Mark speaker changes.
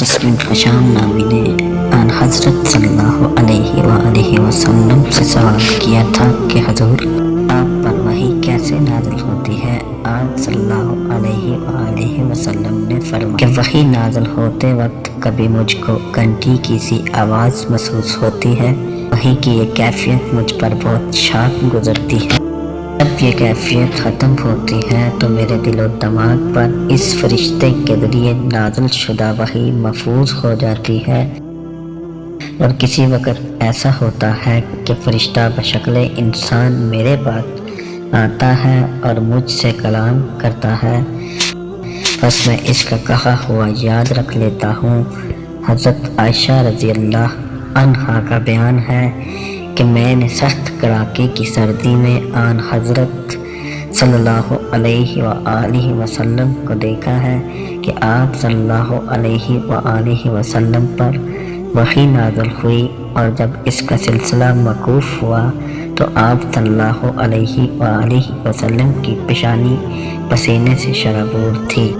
Speaker 1: رسول فشام نامی نے آن حضرت صلی اللہ علیہ وآلہ وسلم سے سوال کیا تھا کہ حضور آپ پر وحی کیسے نازل ہوتی ہے؟ آپ صلی اللہ علیہ وآلہ وسلم نے فرمایا کہ وحی نازل ہوتے وقت کبھی مجھ کو گھنٹی کی سی آواز محسوس ہوتی ہے، وحی کی یہ کیفیت مجھ پر بہت شاق گزرتی ہے، جب یہ کیفیت ختم ہوتی ہے تو میرے دل و دماغ پر اس فرشتے کے ذریعے نازل شدہ وحی محفوظ ہو جاتی ہے، اور کسی وقت ایسا ہوتا ہے کہ فرشتہ بشکل انسان میرے پاس آتا ہے اور مجھ سے کلام کرتا ہے، بس میں اس کا کہا ہوا یاد رکھ لیتا ہوں۔ حضرت عائشہ رضی اللہ عنہا کا بیان ہے کہ میں نے سخت کڑاکے کی سردی میں آن حضرت صلی اللہ علیہ وآلہ وسلم کو دیکھا ہے کہ آپ صلی اللہ علیہ وآلہ وسلم پر وحی نازل ہوئی، اور جب اس کا سلسلہ موقوف ہوا تو آپ صلی اللہ علیہ وآلہ وسلم کی پیشانی پسینے سے شرابور تھی۔